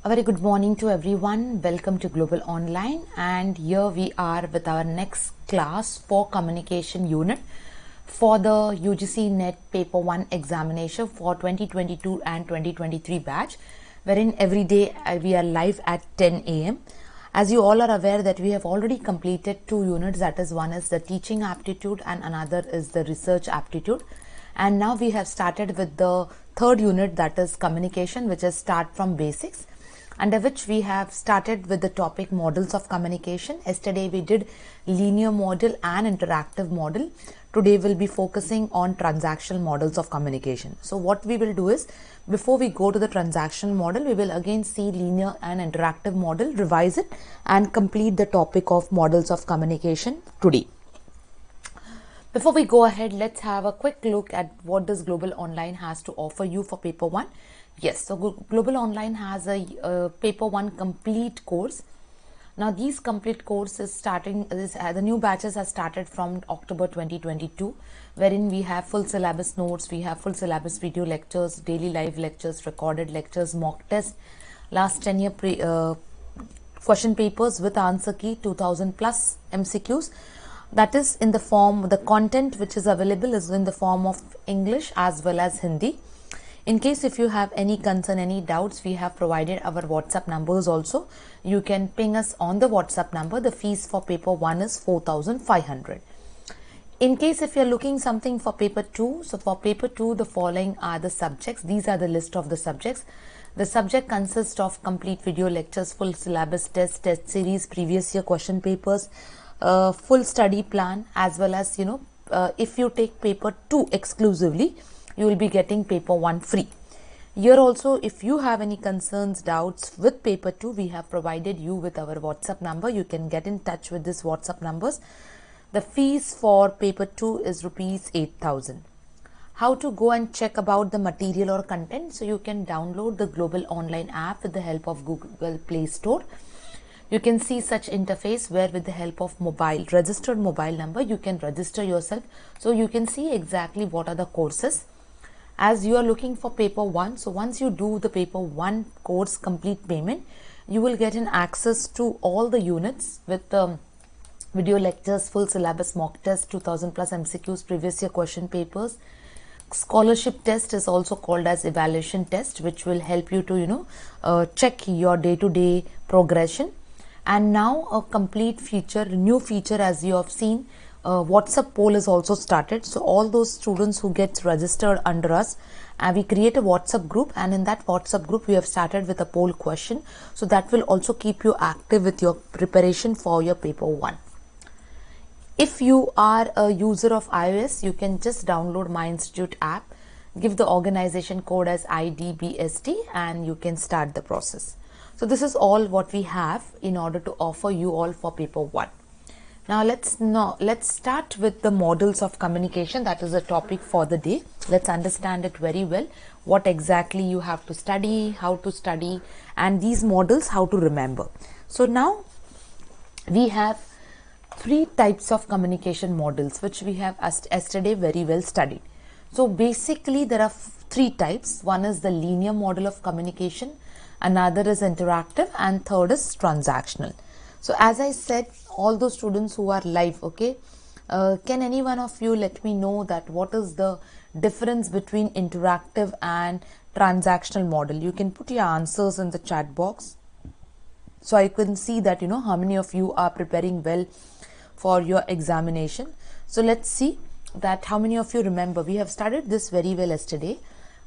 A very good morning to everyone. Welcome to Global Online, and here we are with our next class for communication unit for the UGC NET Paper 1 examination for 2022 and 2023 batch, wherein every day we are live at 10 a.m. As you all are aware that we have already completed 2 units, that is, one is the teaching aptitude and another is the research aptitude. And now we have started with the third unit, that is communication, which is start from basics, under which we have started with the topic models of communication. Yesterday we did linear model and interactive model. Today we'll be focusing on transactional models of communication. So what we will do is, before we go to the transactional model, we will again see linear and interactive model, revise it and complete the topic of models of communication today. Before we go ahead, let's have a quick look at what does Global Online has to offer you for paper 1. Yes, so Global Online has a paper 1 complete course. Now these complete courses starting the new batches have started from October 2022, wherein we have full syllabus notes, we have full syllabus video lectures, daily live lectures, recorded lectures, mock test, last 10 year question papers with answer key, 2000 plus MCQs. That is in the form, the content which is available is in the form of English as well as Hindi. In case if you have any concern, any doubts, we have provided our WhatsApp numbers also. You can ping us on the WhatsApp number. The fees for paper 1 is 4,500. In case if you are looking something for paper 2, so for paper 2, the following are the subjects. These are the list of the subjects. The subject consists of complete video lectures, full syllabus test, test series, previous year question papers, full study plan, as well as, if you take paper 2 exclusively, you will be getting paper 1 free. Here also, if you have any concerns, doubts with paper 2, we have provided you with our WhatsApp number. You can get in touch with this WhatsApp numbers. The fees for paper 2 is rupees 8,000. How to go and check about the material or content? So you can download the Global Online app with the help of Google Play Store. You can see such interface where with the help of registered mobile number, you can register yourself. So you can see exactly what are the courses. As you are looking for paper 1, so once you do the paper 1 course complete payment, you will get an access to all the units with video lectures, full syllabus mock test, 2000 plus MCQs, previous year question papers. Scholarship test is also called as evaluation test, which will help you to check your day-to-day progression. And now a complete feature, new feature, as you have seen, WhatsApp poll is also started. So all those students who get registered under us, we create a WhatsApp group, and in that WhatsApp group we have started with a poll question. So that will also keep you active with your preparation for your paper 1. If you are a user of iOS, you can just download My Institute app, give the organization code as IDBST, and you can start the process. So this is all what we have in order to offer you all for paper 1. Now let's start with the models of communication. That is the topic for the day. Let's understand it very well. What exactly you have to study, how to study, and these models how to remember. So now we have 3 types of communication models which we have yesterday very well studied. So basically there are 3 types. One is the linear model of communication, another is interactive, and third is transactional. So as I said, all those students who are live, okay, can any one of you let me know that what is the difference between interactive and transactional model? You can put your answers in the chat box, so I can see that how many of you are preparing well for your examination. So let's see that how many of you remember. We have studied this very well yesterday,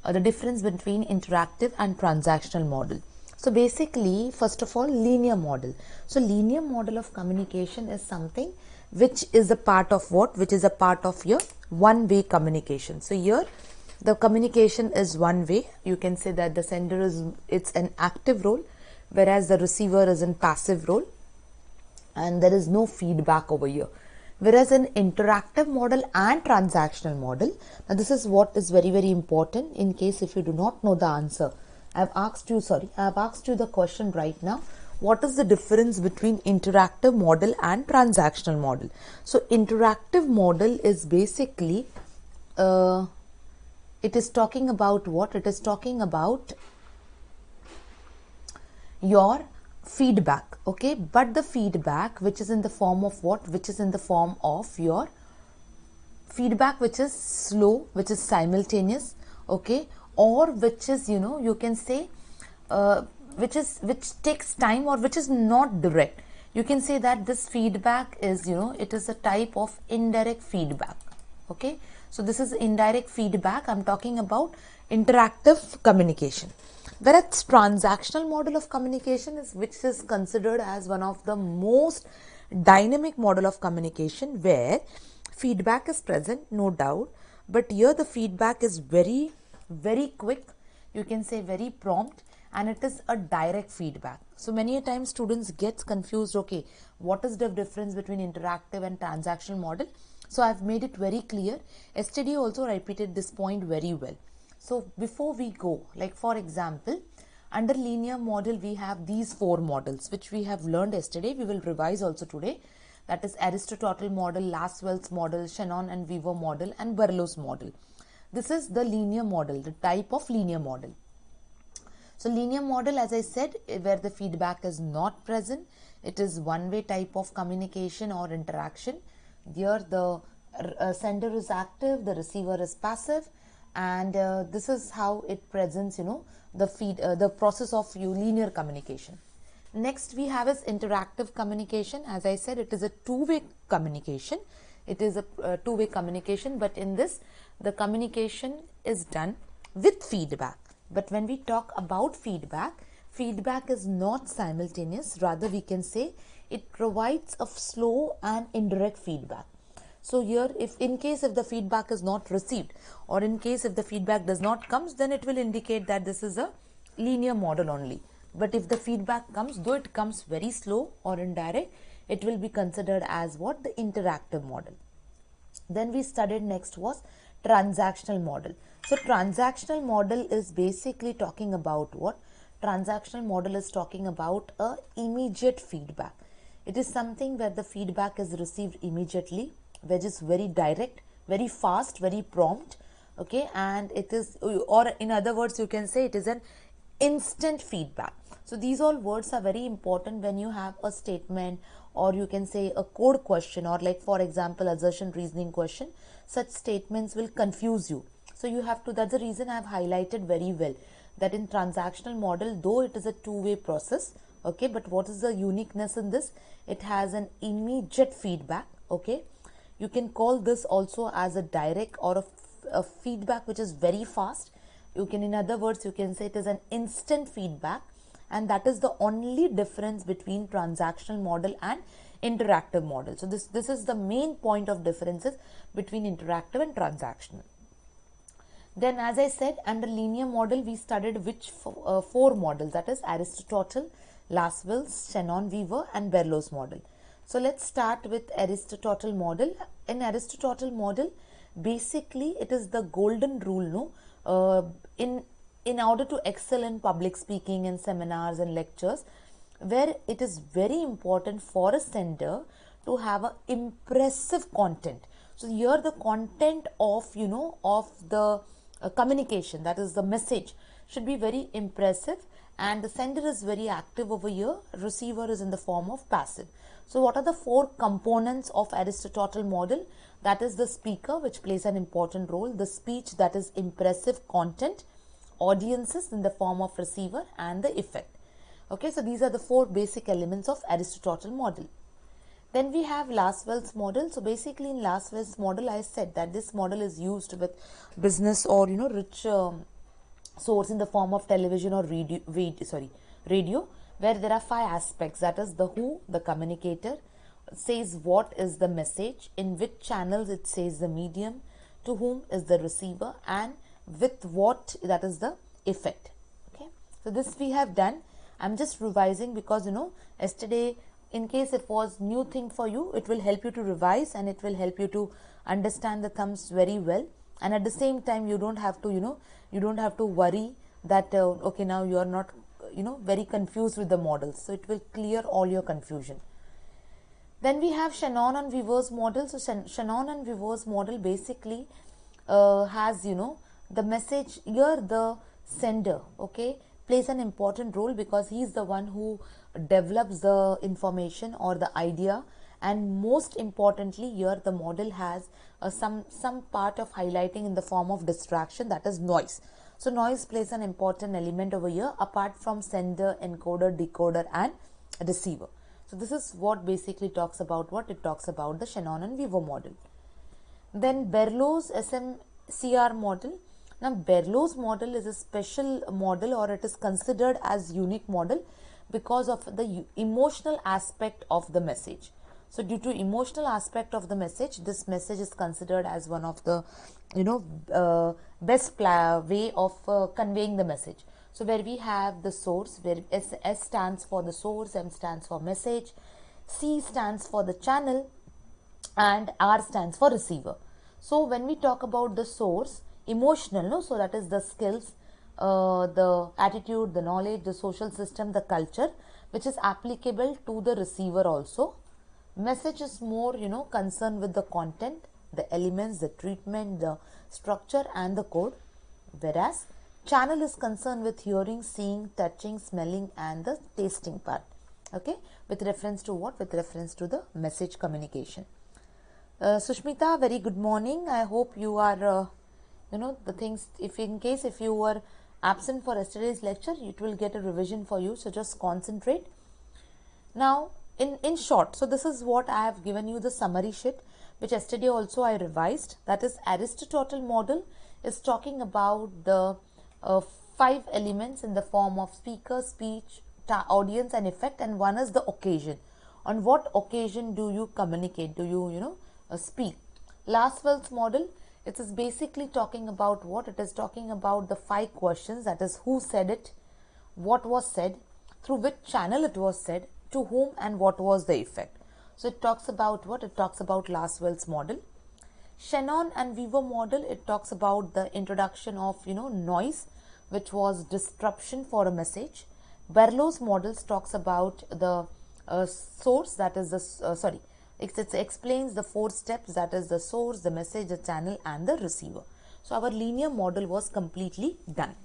the difference between interactive and transactional model. So basically, first of all, linear model. So linear model of communication is something which is a part of what? Which is a part of your one-way communication. So here the communication is one way. You can say that the sender it's an active role, whereas the receiver is in passive role, and there is no feedback over here. Whereas an interactive model and transactional model, now this is what is very, very important in case if you do not know the answer. I have asked you the question right now. What is the difference between interactive model and transactional model? So interactive model is basically, it is talking about what? It is talking about your feedback, okay, but the feedback which is in the form of what? Which is in the form of your feedback which is slow, which is simultaneous, okay, or which is, you know, you can say which takes time, or which is not direct. You can say that this feedback is, you know, it is a type of indirect feedback, okay. So this is indirect feedback. I'm talking about interactive communication. Whereas transactional model of communication is, which is considered as one of the most dynamic model of communication, where feedback is present, no doubt, but here the feedback is very, very quick, you can say very prompt, and it is a direct feedback. So many a time students gets confused, okay, what is the difference between interactive and transactional model? So I've made it very clear. Yesterday also repeated this point very well. So before we go, like for example, under linear model we have these 4 models which we have learned yesterday. We will revise also today. That is Aristotle model, Lasswell's model, Shannon and Weaver model, and Berlow's model. This is the linear model, the type of linear model. So linear model, as I said, where the feedback is not present, it is one-way type of communication or interaction. Here the sender is active, the receiver is passive, and this is how it presents, you know, the process of linear communication. Next we have is interactive communication. As I said, it is a two-way communication. It is a two-way communication, but in this the communication is done with feedback. But when we talk about feedback, feedback is not simultaneous, rather we can say it provides a slow and indirect feedback. So here, if the feedback is not received, or in case if the feedback does not comes, then it will indicate that this is a linear model only. But if the feedback comes, though it comes very slow or indirect, it will be considered as what? The interactive model. Then we studied next was transactional model. So transactional model is basically talking about what? Transactional model is talking about a immediate feedback. It is something where the feedback is received immediately, which is very direct, very fast, very prompt, okay, and it is, or in other words you can say it is an instant feedback. So these all words are very important when you have a statement, or you can say a code question, or like for example assertion reasoning question. Such statements will confuse you. So you have to, that's the reason I have highlighted very well that in transactional model, though it is a two-way process, okay, but what is the uniqueness in this? It has an immediate feedback, okay. You can call this also as a direct or a feedback which is very fast. You can, in other words, you can say it is an instant feedback, and that is the only difference between transactional model and interactive model. So this is the main point of differences between interactive and transactional. Then, as I said, under linear model we studied which 4 models, that is Aristotle, Lasswell's, Shannon, Weaver and Berlow's model. So let's start with Aristotle model. In Aristotle model, basically it is the golden rule, no, in order to excel in public speaking and seminars and lectures, where it is very important for a sender to have a impressive content. So here the content of, you know, of the communication, that is the message, should be very impressive, and the sender is very active over here, receiver is in the form of passive. So what are the 4 components of Aristotle model? That is the speaker, which plays an important role, the speech, that is impressive content, audiences in the form of receiver, and the effect. Okay, so these are the 4 basic elements of Aristotle model. Then we have Lasswell's model. So basically in Lasswell's model, I said that this model is used with business or, you know, rich source in the form of television or radio, where there are 5 aspects, that is the who, the communicator, says what is the message, in which channels it says the medium, to whom is the receiver, and with what, that is the effect. Okay, so this we have done. I'm just revising because, you know, yesterday, in case it was new thing for you, it will help you to revise and it will help you to understand the thumbs very well. And at the same time, you don't have to, you know, you don't have to worry that, okay, now you are not, you know, very confused with the models. So it will clear all your confusion. Then we have Shannon and Weaver's model. So Shannon and Weaver's model basically has, you know, the message here, the sender, okay, plays an important role because he is the one who develops the information or the idea, and most importantly here the model has some part of highlighting in the form of distraction, that is noise. So noise plays an important element over here apart from sender, encoder, decoder and receiver. So this is what basically talks about what it talks about the Shannon and Weaver model. Then Berlow's SMCR model. Now Berlow's model is a special model, or it is considered as unique model because of the emotional aspect of the message. So due to emotional aspect of the message, this message is considered as one of the best way of conveying the message. So where we have the source, where S stands for the source, M stands for message, C stands for the channel and R stands for receiver. So when we talk about the source, emotional, no, so that is the skills, the attitude, the knowledge, the social system, the culture, which is applicable to the receiver also. Message is more concerned with the content, the elements, the treatment, the structure and the code, whereas channel is concerned with hearing, seeing, touching, smelling and the tasting part. Okay, with reference to what? With reference to the message communication. Sushmita, very good morning. I hope you are the things, if you were absent for yesterday's lecture, it will get a revision for you, so just concentrate. Now in short, so this is what I have given you, the summary sheet, which yesterday also I revised. That is, Aristotle model is talking about the 5 elements in the form of speaker, speech, audience and effect, and one is the occasion. On what occasion do you communicate, do you speak. Lasswell's model, it is basically talking about what? It is talking about the 5 questions, that is, who said it, what was said, through which channel it was said, to whom and what was the effect. So it talks about what? It talks about Lasswell's model. Shannon and Weaver model, it talks about the introduction of noise, which was disruption for a message. Berlow's models talks about the source, that is the it explains the 4 steps, that is the source, the message, the channel and the receiver. So our linear model was completely done.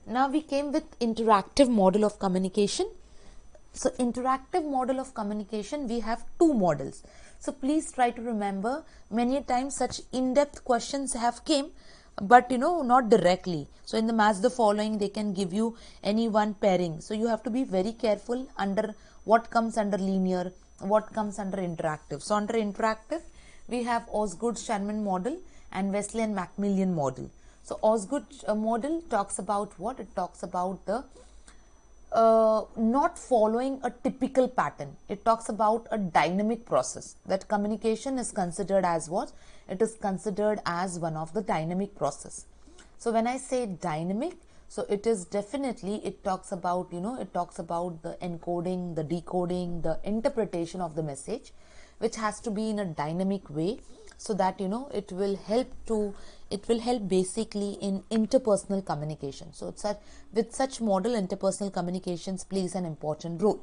Now we came with interactive model of communication. So interactive model of communication, we have 2 models. So please try to remember, many times such in-depth questions have came, but not directly. So in the match the following, they can give you any one pairing. So you have to be very careful under what comes under linear, what comes under interactive. So under interactive, we have Osgood-Shannon model and Wesley and Macmillan model. So Osgood model talks about what? It talks about the not following a typical pattern. It talks about a dynamic process, that communication is considered as what? It is considered as one of the dynamic process. So when I say dynamic, so it is definitely, it talks about it talks about the encoding, the decoding, the interpretation of the message, which has to be in a dynamic way, so that it will help basically in interpersonal communication. So with such model, interpersonal communications plays an important role.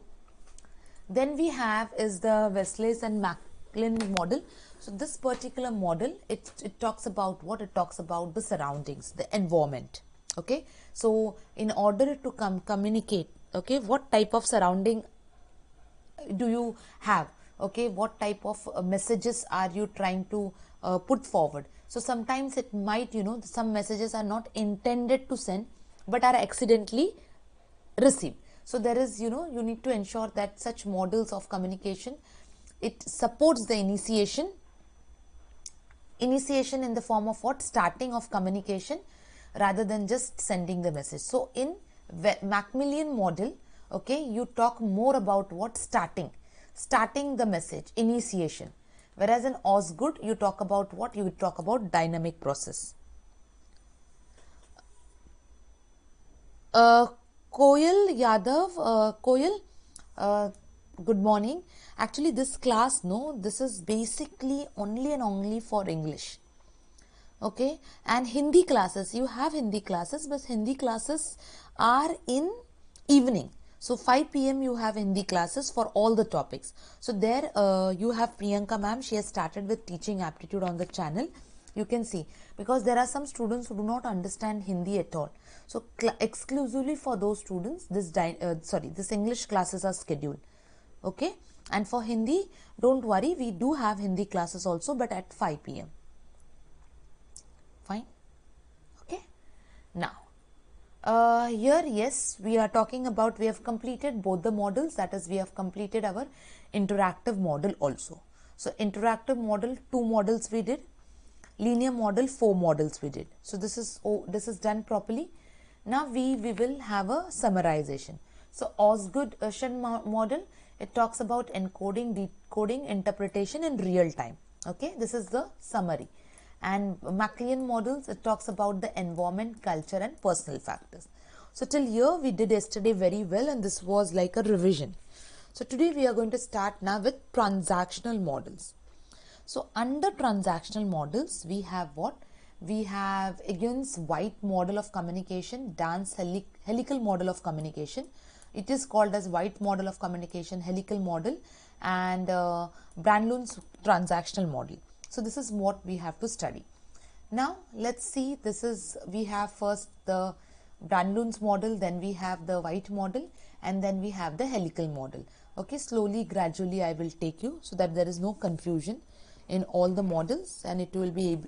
Then we have is the Wesley's and Macmillan model. So this particular model, it talks about what? It talks about the surroundings, the environment. Okay, so in order to communicate, okay, what type of surrounding do you have? Okay, what type of messages are you trying to put forward? So sometimes it might, some messages are not intended to send, but are accidentally received. So there is, you need to ensure that such models of communication, it supports the initiation in the form of what? Starting of communication, rather than just sending the message. So in Macmillan model, okay, you talk more about what? Starting the message, initiation. Whereas in Osgood, you talk about what? You talk about dynamic process. Koyal Yadav, good morning. Actually, this class, this is basically only and only for English. Okay, and Hindi classes, you have Hindi classes, but Hindi classes are in evening. So 5 p.m. you have Hindi classes for all the topics. So there you have Priyanka ma'am, she has started with teaching aptitude on the channel. You can see, because there are some students who do not understand Hindi at all. So exclusively for those students, this English classes are scheduled. Okay, and for Hindi, don't worry, we do have Hindi classes also, but at 5 p.m. Fine. Okay. Now, here, yes, we are talking about, we have completed both the models, that is, we have completed our interactive model also. So, interactive model, 2 models we did, linear model, 4 models we did. So, this is done properly. Now, we will have a summarization. So, Osgood-Usher model, it talks about encoding, decoding, interpretation in real time. Okay, this is the summary. And McLean models, it talks about the environment, culture and personal factors. So till here we did yesterday very well, and this was like a revision. So today we are going to start now with transactional models. So under transactional models, we have what? We have Higgins White model of communication, Dance helical model of communication. It is called as White model of communication, helical model, and Brandlund's transactional model. So this is what we have to study. Now let's see, we have first the Brandlund's model, then we have the White model, and then we have the helical model. Okay, slowly, gradually I will take you so that there is no confusion in all the models, and it will be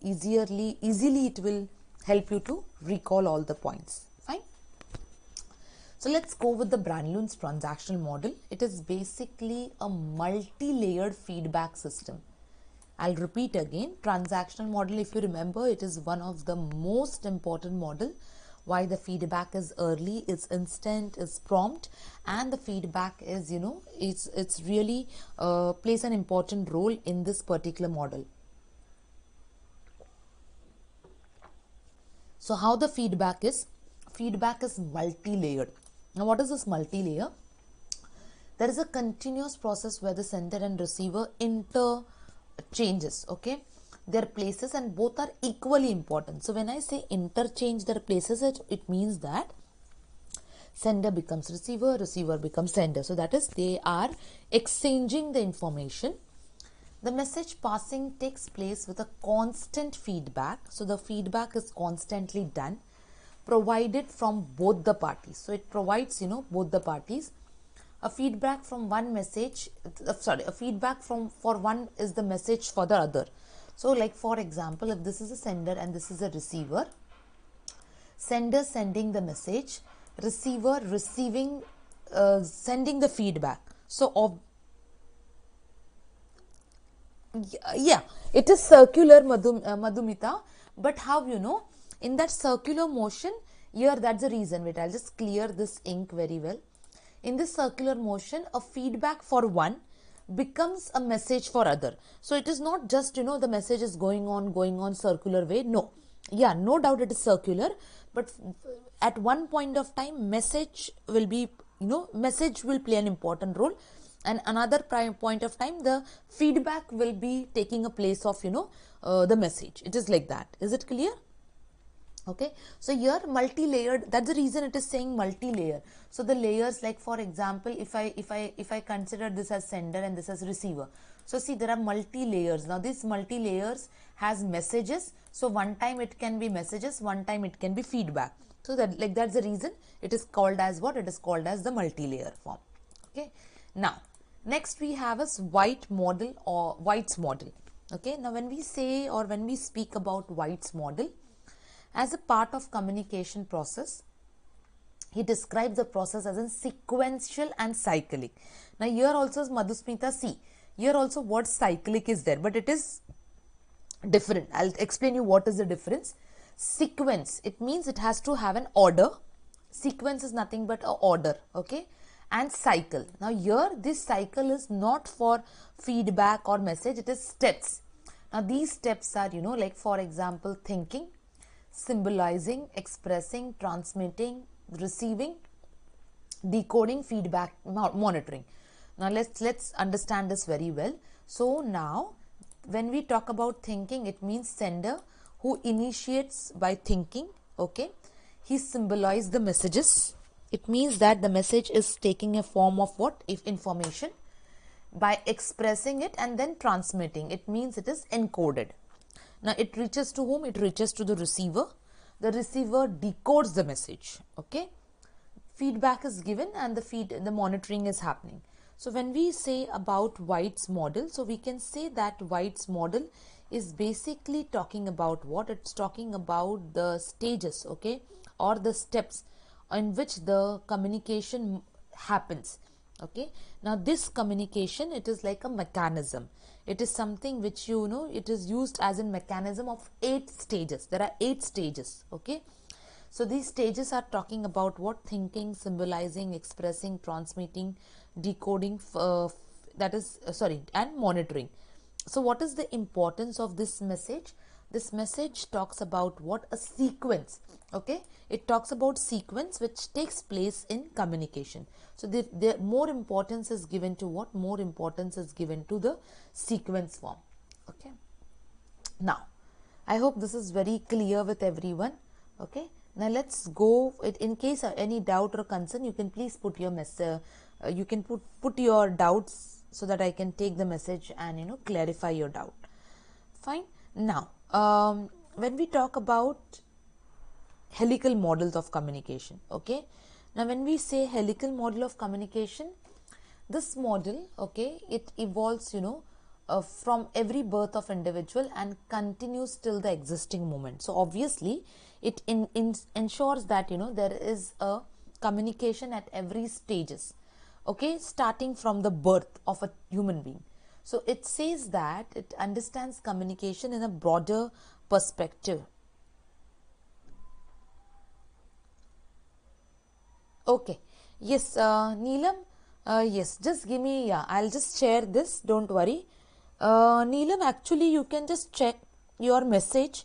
easily it will help you to recall all the points. Fine. So let's go with the Brandlund's transactional model. It is basically a multi-layered feedback system. I'll repeat again, transactional model, if you remember, it is one of the most important model. Why? The feedback is early, it's instant, it's prompt, and the feedback is, it's really plays an important role in this particular model. So how the feedback is? Feedback is multi-layered. Now what is this multi-layer? There is a continuous process where the sender and receiver interchanges, okay, their places, and both are equally important. So when I say interchange their places, it means that sender becomes receiver, receiver becomes sender. So that is, they are exchanging the information. The message passing takes place with a constant feedback. So the feedback is constantly done, provided from both the parties. So it provides, both the parties. A feedback from one message, a feedback for one is the message for the other. So like for example, if this is a sender and this is a receiver, sender sending the message, receiver receiving, sending the feedback. So yeah, it is circular, Madhumita, but how in that circular motion, here that's the reason. Wait, I'll just clear this ink very well. In this circular motion, a feedback for one becomes a message for other. So it is not just, the message is going on circular way. No. Yeah, no doubt it is circular, but at one point of time, message will be, message will play an important role. And another point of time, the feedback will be taking a place of, the message. It is like that. Is it clear? Okay, so here multi-layered, that's the reason it is saying multi-layer. So the layers, like for example, if I consider this as sender and this as receiver, so see, there are multi-layers. Now these multi-layers has messages, so one time it can be messages, one time it can be feedback. So that's the reason it is called as what? It is called as the multi-layer form. Okay, now next we have a White model or White's model. Okay, now when we say or when we speak about White's model, as a part of communication process, he describes the process as in sequential and cyclic. Now here also, Madhusmita, see, here also word cyclic is there, but it is different. I'll explain you what is the difference. Sequence, it means it has to have an order. Sequence is nothing but an order, okay? And cycle. Now here this cycle is not for feedback or message, it is steps. Now these steps are, like for example, thinking, symbolizing, expressing, transmitting, receiving, decoding, feedback, monitoring. Now let's understand this very well. So now when we talk about thinking, it means sender who initiates by thinking, okay, he symbolizes the messages. It means that the message is taking a form of what? If information, by expressing it and then transmitting. It means it is encoded. Now it reaches to whom? It reaches to the receiver. The receiver decodes the message. Okay, feedback is given and the monitoring is happening. So when we say about White's model, so we can say that White's model is basically talking about what? It's talking about the stages, okay, or the steps in which the communication happens. Okay, now this communication, it is like a mechanism. It is something which, you know, it is used as a mechanism of 8 stages. There are 8 stages. Okay, so these stages are talking about what? Thinking, symbolizing, expressing, transmitting, decoding, and monitoring. So what is the importance of this message? This message talks about what? A sequence. Okay, it talks about sequence which takes place in communication. So the more importance is given to what? More importance is given to the sequence form. Okay, now I hope this is very clear with everyone. Okay, now let's go. In case of any doubt or concern, you can please put your you can put your doubts so that I can take the message and, you know, clarify your doubt. Fine. Now when we talk about helical models of communication, okay, now when we say helical model of communication, this model, okay, it evolves, you know, from every birth of individual and continues till the existing moment. So obviously it ensures that, you know, there is a communication at every stages, okay, starting from the birth of a human being. So it says that it understands communication in a broader perspective. Okay, yes, Neelam, yes, just give me, yeah, I'll just share this, don't worry. Neelam, actually you can just check your message.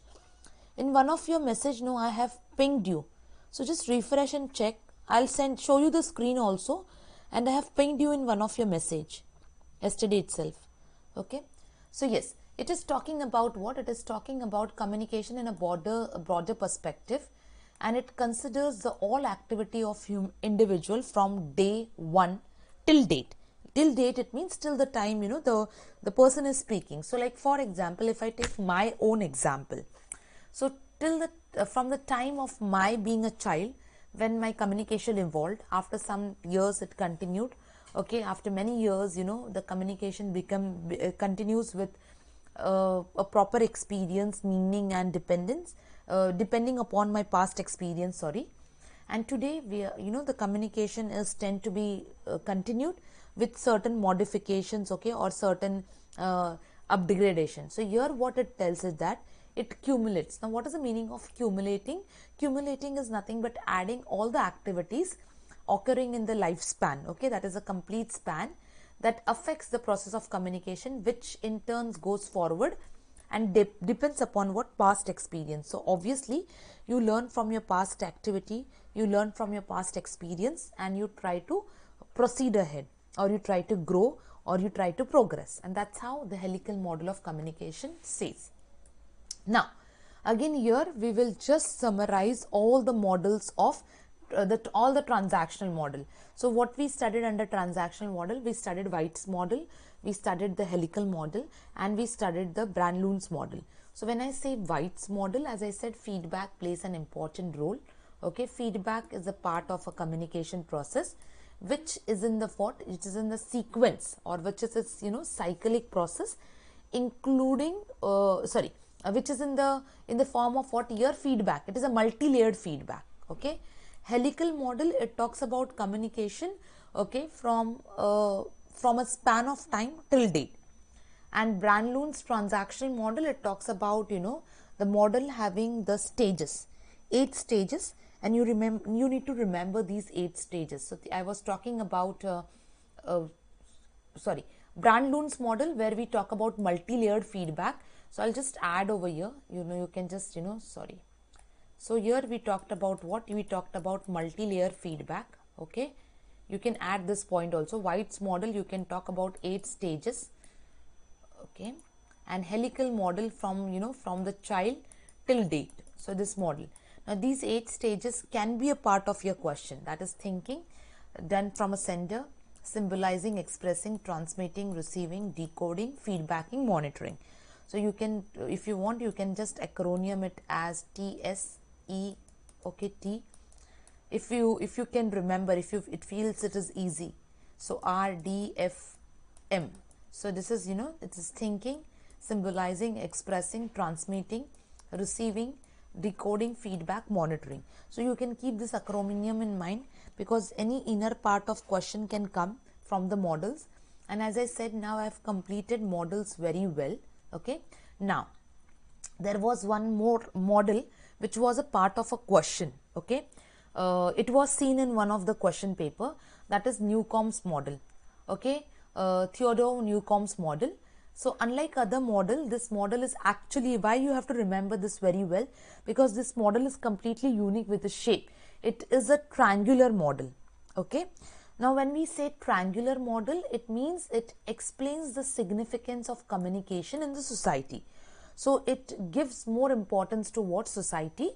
In one of your message, no, I have pinged you. So just refresh and check. I'll show you the screen also, and I have pinged you in one of your message yesterday itself. Okay, so yes, it is talking about what? It is talking about communication in a broader perspective, and it considers the all activity of individual from day one till date. Till date, it means till the time, you know, the person is speaking. So like for example, if I take my own example, so till from the time of my being a child, when my communication evolved, after some years it continued. Okay, after many years, you know, the communication continues with a proper experience, meaning and dependence, depending upon my past experience, sorry. And today we are, you know, the communication is tend to be continued with certain modifications, okay, or certain upgradation. So here what it tells is that it cumulates. Now what is the meaning of cumulating? Cumulating is nothing but adding all the activities occurring in the lifespan, okay, that is a complete span that affects the process of communication, which in turns goes forward and depends upon what? Past experience. So obviously you learn from your past activity, you learn from your past experience, and you try to proceed ahead, or you try to grow, or you try to progress, and that's how the helical model of communication says. Now again, here we will just summarize all the models of all the transactional model. So what we studied under transactional model, we studied White's model, we studied the helical model, and we studied the Brandlund's model. So when I say White's model, as I said, feedback plays an important role. Okay, feedback is a part of a communication process which is in the it is in the sequence, or which is its, you know, cyclic process, including which is in the form of what? Your feedback. It is a multi-layered feedback. Okay, helical model, it talks about communication, okay, from a span of time till date. And Brandlund's transactional model, it talks about, you know, the model having the stages, 8 stages, and you need to remember these 8 stages. So I was talking about Brandlund's model, where we talk about multi-layered feedback. So I'll just add over here, you know, you can just, you know, so here we talked about what? We talked about multi-layer feedback. Okay, you can add this point also. White's model, you can talk about 8 stages. Okay, and helical model from, you know, from the child till date. So this model. Now these 8 stages can be a part of your question, that is thinking, done from a sender, symbolizing, expressing, transmitting, receiving, decoding, feedbacking, monitoring. So you can, if you want, you can just acronym it as TSE, okay, T. If you can remember, if you it feels it is easy, so RDFM. So this is, it is thinking, symbolizing, expressing, transmitting, receiving, decoding, feedback, monitoring. So you can keep this acronym in mind, because any inner part of question can come from the models. And as I said, now I have completed models very well. Okay, now there was one more model which was a part of a question. Okay, it was seen in one of the question paper, that is Newcomb's model. Okay, Theodore Newcomb's model. So unlike other model, this model is actually, why you have to remember this very well, because this model is completely unique with the shape. It is a triangular model. Okay, now when we say triangular model, it means it explains the significance of communication in the society. So it gives more importance to what society,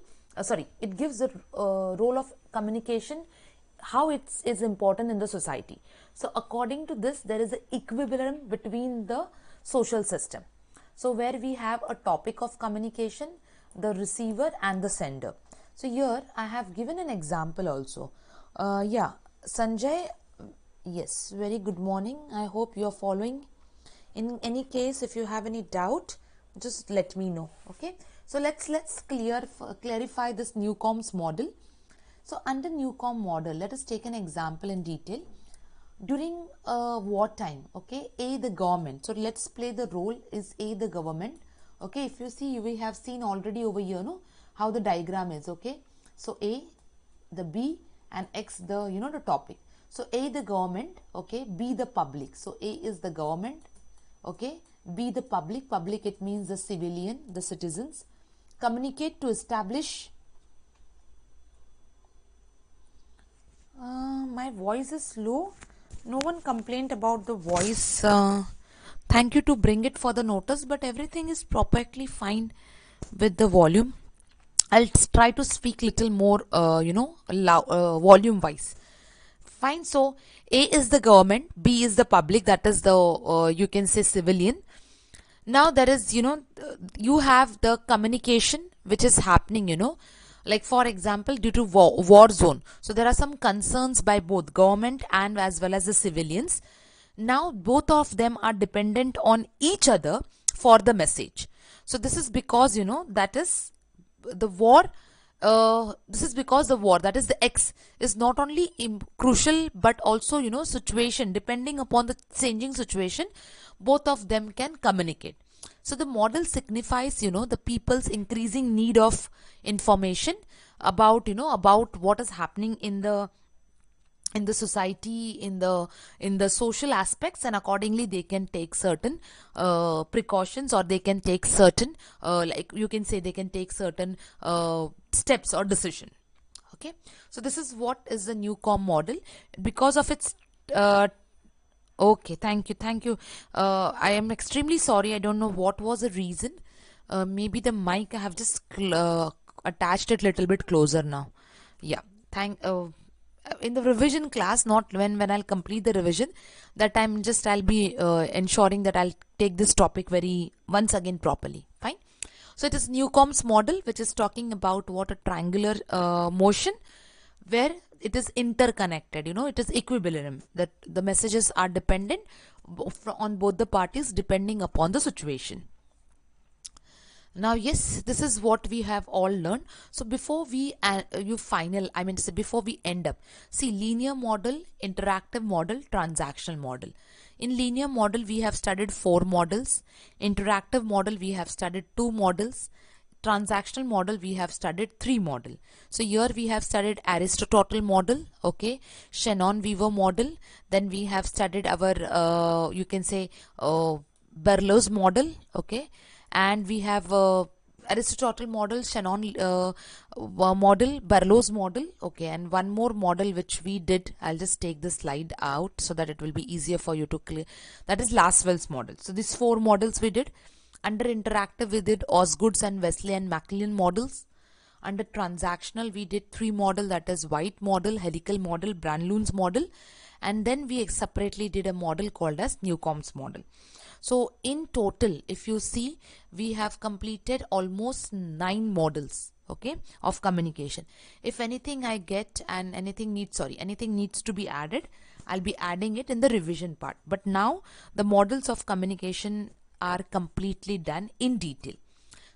it gives the role of communication, how it is important in the society. So according to this, there is an equilibrium between the social system. So where we have a topic of communication, the receiver and the sender. So here I have given an example also. Yeah, Sanjay, yes, very good morning. I hope you are following. In any case, if you have any doubt, just let me know. Okay, so let's clarify this Newcomb's model. So under Newcomb model, let us take an example in detail. During wartime, okay, A, the government. So let's play the role is A, the government. Okay, if you see, we have seen already over here, no, how the diagram is. Okay, so A, the B, and X, the the topic. So A, the government, okay, B, the public. So A is the government, okay, B, the public. Public, it means the civilian, the citizens. Communicate to establish. My voice is low. No one complained about the voice. Thank you to bring it for the notice, but everything is perfectly fine with the volume. I'll try to speak little more, volume wise. Fine. So A is the government, B is the public, that is the you can say civilian. Now there is, you have the communication which is happening, like for example, due to war zone. So there are some concerns by both government and as well as the civilians. Now both of them are dependent on each other for the message. So this is because, that is the war. This is because the war, that is the X, is not only crucial but also, situation, depending upon the changing situation, both of them can communicate. So the model signifies, the people's increasing need of information about, about what is happening in the society, in the social aspects, and accordingly they can take certain precautions, or they can take certain like you can say they can take certain steps or decision. Okay, so this is what is the Newcomb model because of its okay, thank you. I am extremely sorry, I don't know what was the reason. Maybe the mic, I have just attached it little bit closer now. Yeah, in the revision class, not when I'll complete the revision, that time I'll be ensuring that I'll take this topic once again properly. Fine. So it is Newcomb's model, which is talking about what a triangular motion where it is interconnected, it is equilibrium, that the messages are dependent on both the parties depending upon the situation. Now, yes, this is what we have all learned. So before we before we end up, see, linear model, interactive model, transactional model. In linear model, we have studied 4 models. Interactive model, we have studied 2 models. Transactional model, we have studied 3 model. So here we have studied Aristotle model, okay, Shannon-Weaver model. Then we have studied our you can say Berlow's model, okay, and we have Aristotle model, Shannon model, Berlow's model, okay, and one more model which we did. I'll just take the slide out so that it will be easier for you to clear. That is Laswell's model. So these 4 models we did. Under interactive, we did Osgood's and Wesley and MacLean models. Under transactional, we did 3 model, that is White model, Helical model, Branlun's model, and then we separately did a model called as Newcomb's model. So in total, if you see, we have completed almost 9 models, okay, of communication. If anything I get and anything needs to be added, I'll be adding it in the revision part. But now the models of communication are completely done in detail.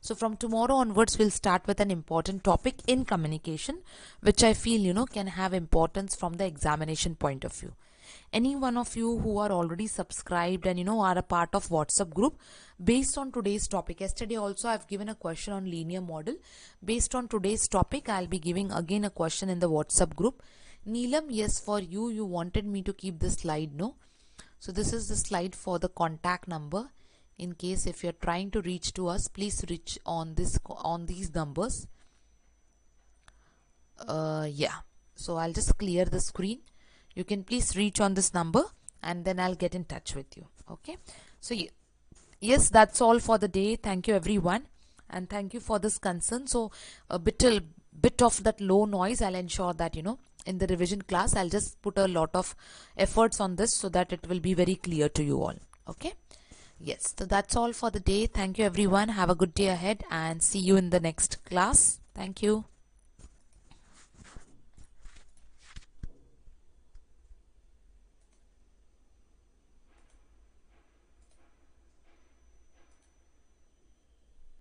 So from tomorrow onwards, we'll start with an important topic in communication, which I feel, can have importance from the examination point of view. Any one of you who are already subscribed and are a part of WhatsApp group, based on today's topic, yesterday also I've given a question on linear model. Based on today's topic, I'll be giving again a question in the WhatsApp group. Neelam, yes, for you wanted me to keep this slide, no? So this is the slide for the contact number. In case if you're trying to reach to us, please reach on these numbers. Yeah, so I'll just clear the screen. You can please reach on this number and then I'll get in touch with you. Okay, so yes, that's all for the day. Thank you everyone, and thank you for this concern. So a bit of that low noise, I'll ensure that in the revision class I'll just put a lot of efforts on this so that it will be very clear to you all. Okay, yes, so that's all for the day. Thank you everyone. Have a good day ahead and see you in the next class. Thank you.